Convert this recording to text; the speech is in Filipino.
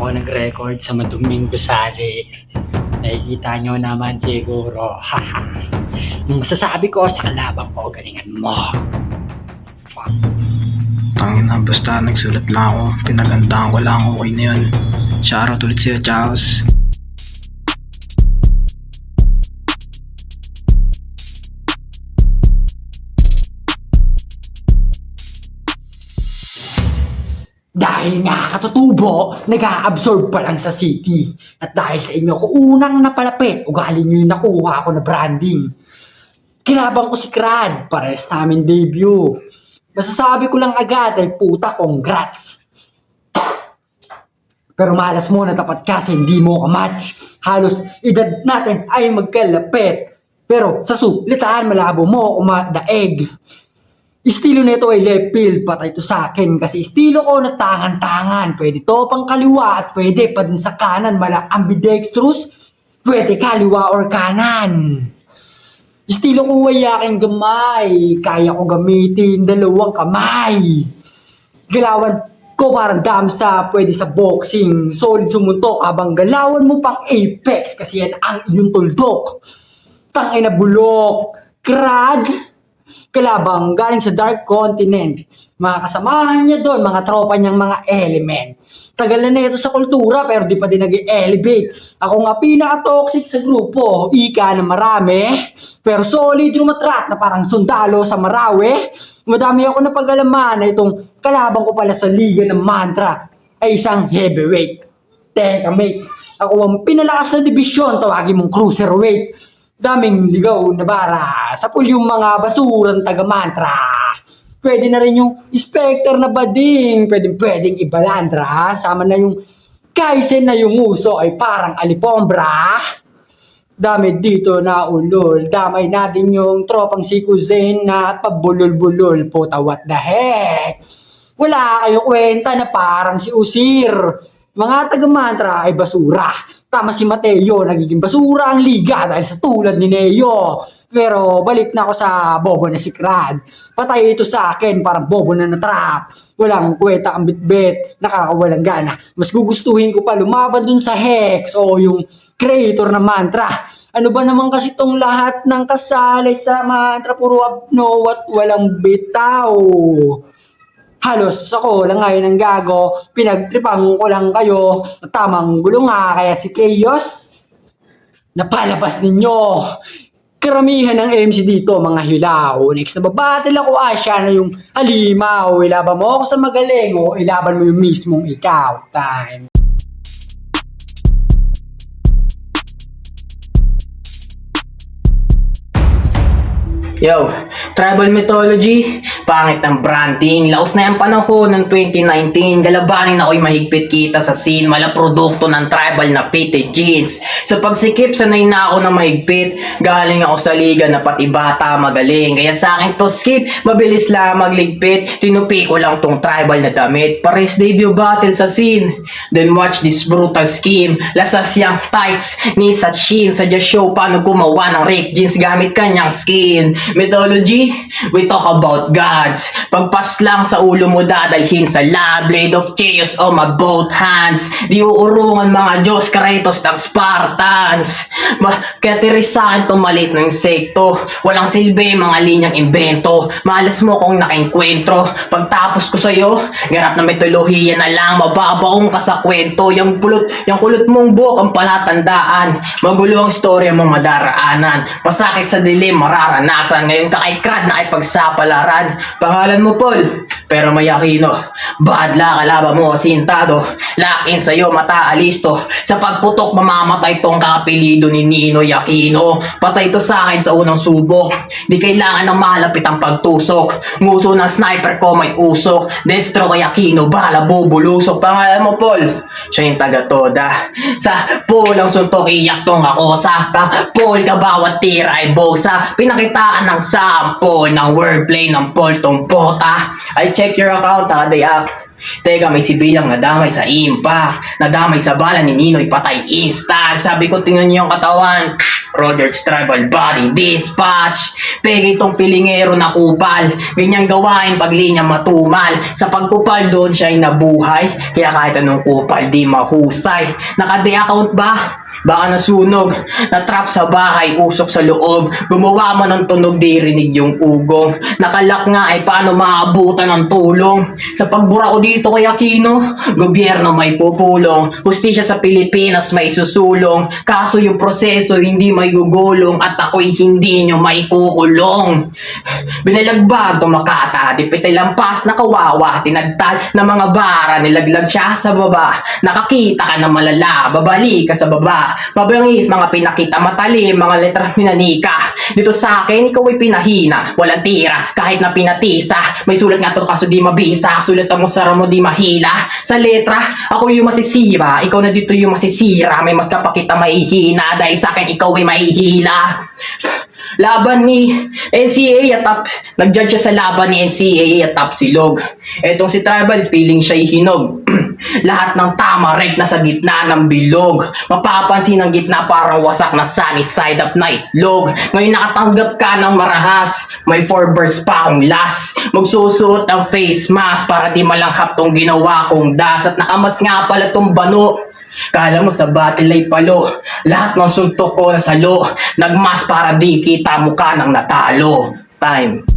ako nag-record sa maduming gusali. Nakikita nyo naman siguro. Haha. Yung masasabi ko sa kalaban ko, galingan mo. Fuck. Tangina, basta nagsulat lang ako. Pinagandahan ko lang, okay na yun. Shoutout ulit sa'yo, Chaos. Dahil nga katutubo, nag-a-absorb pa lang sa city. At dahil sa inyo ko unang napalapit, ugali nyo yung nakuha ko na branding. Kinabang ko si Crad, pares namin debut. Masasabi ko lang agad ay puta, congrats. Pero malas mo na tapat kasi hindi mo ka-match. Halos edad natin ay magkalapit. Pero sa suplitaan malabo mo umadaig. Estilo nito ay left field, patay to sa akin kasi estilo ko na tangan-tangan. Pwede to pang kaliwa at pwede pa din sa kanan. Mala ambidextrous, pwede kaliwa or kanan. Estilo ko ay aking gamay, kaya ko gamitin dalawang kamay. Galawan ko parang damsa, pwede sa boxing. Solid sumuntok habang galawan mo pang apex kasi yan ang iyong tuldok. Tangay na bulok, Crad. Kalabang galing sa Dark Continent. Mga kasamahan niya doon, mga tropa niyang mga element. Tagal na ito sa kultura pero di pa din nag-elevate. Ako nga pinaka-toxic sa grupo. Ika na marami, pero solid rumatrat na parang sundalo sa Marawi. Madami ako napag-alaman na itong kalabang ko pala sa liga ng mantra ay isang heavyweight. Teka mate, ako ang pinalakas na dibisyon, tawagin mong cruiserweight. Daming ligaw na bara, sa pool yung mga basurang taga-mantra. Pwede na rin yung Spectre na bading, pwedeng ibalandra. Sama na yung Kaizen na yung uso ay parang alipombra. Dami dito na ulol, damay natin yung tropang si Kuzen na pabulol-bulol. Puta, what the heck? Wala kayong kwenta na parang si Usir. Mga taga-mantra ay basura. Tama si Mateo, nagiging basura ang liga dahil sa tulad ni Neo. Pero balik na ako sa bobo na si Crad. Patay ito sa akin, parang bobo na natrap. Walang kwenta ang bitbit, nakakawalang gana. Mas gugustuhin ko pa lumaban dun sa Hex o yung creator ng mantra. Ano ba naman kasi tong lahat ng kasali sa mantra, puro abno at walang bitaw. Halos ako lang ngayon ang gago, pinagtripang ko lang kayo, tamang gulo nga kaya si Chaos, napalabas ninyo. Karamihan ng MC dito mga hilaw. Next na babattle ako, siya na yung halimaw. Ilaban mo ako sa magaling o ilaban mo yung mismong ikaw. Time. Yo, tribal mythology, pangit ng branding, laos na yung panahon ng 2019, galabanin ako'y mahigpit kita sa scene, mala produkto ng tribal na fitted jeans. Sa pagsikip, sanay na ako ng mahigpit, galing ako sa liga na pati bata magaling, kaya sa akin to skip, mabilis lang magligpit, tinupi ko lang tong tribal na damit, pares debut battle sa scene, then watch this brutal scheme, lasas yung tights, ni sa chin, sa just show paano gumawa ng Rick jeans gamit kanyang skin. Mythology, we talk about gods. Pagpas lang sa ulo mo dadalhin sa lab, blade of chaos on my both hands. Di uurungan mga Diyos, Kratos ng Spartans. Kaya tiris sa akin tong maliit na insekto. Walang silbi, mga linyang invento. Malas mo kung nakainkwentro. Pagtapos ko sa'yo, ganap na mitolohiya na lang. Mababaong ka sa kwento. Yung kulot mong buhok ang palatandaan. Magulo ang storya mong madaraanan. Pasakit sa dilim, mararanasan. Ngayon ka kay Crad na ay pagsapalaran. Pangalan mo Paul, pero may Aquino. Bad luck, kalaban mo sintado. Lock in sa'yo, mata alisto. Sa pagputok, mamamatay tong kapilido ni Ninoy Aquino. Patay to sa akin sa unang subok. Di kailangan ng malapit ang pagtusok. Nguso ng sniper ko may usok. Destro kay Aquino, bala bubulusok. Pangalan mo Paul, siya yung taga-toda. Sa Paul ang suntok, iyak tong ako. Sa Paul ka bawat tira ay bosa. Pinakitaan ng sample ng wordplay ng Paul tong pota. I check your account, Dayak. Teka, may sibilang nadamay sa impact, nadamay sa bala ni Ninoy, patay instant. Sabi ko tingnan niyo yung katawan, Roger's Tribal Body Dispatch. Pegi itong pilingero na kupal. Ganyang gawain pag linya matumal. Sa pagkupal doon siya ay nabuhay. Kaya kahit anong kupal di mahusay. Naka-day account ba? Baka nasunog, natrap sa bahay, usok sa loob. Gumawa man ng tunog, di rinig yung ugong. Nakalak nga ay paano maabutan ng tulong. Sa pagbura ko dito kay Aquino, gobyerno may pupulong. Hustisya sa Pilipinas may susulong. Kaso yung proseso hindi may gugulong. At ako'y hindi nyo may kukulong. Binalagbag tumakata, dipite lampas na kawawa. Tinagtal na mga bara, nilaglag siya sa baba. Nakakita ka na malala, babalik ka sa baba. Mabangis, mga pinakita matalim, mga letra minanika. Dito sa akin, ikaw ay pinahina. Walang tira, kahit na pinatisa. May sulat nga to kaso di mabisa. Sulat mo sa ramo di mahila. Sa letra, ako yung masisira. Ikaw na dito yung masisira. May mas kapakita mahihina. Dahil sa akin, ikaw ay mahihila. Laban ni NCAA at top. Nag-judge siya sa laban ni NCAA at top silog. Etong si Tribal, feeling siya'y hinog. Lahat ng tama, right na sa gitna ng bilog. Mapapansin ang gitna parang wasak na sunny side up na itlog. Ngayon nakatanggap ka ng marahas. May 4 verse pa akong last. Magsusuot ng face mask para di malanghap tong ginawa kong das. At nakamas nga pala tong bano. Kala mo sa battle ay palo. Lahat ng suntok ko na salo. Nagmas para di kita mukha ng natalo. Time.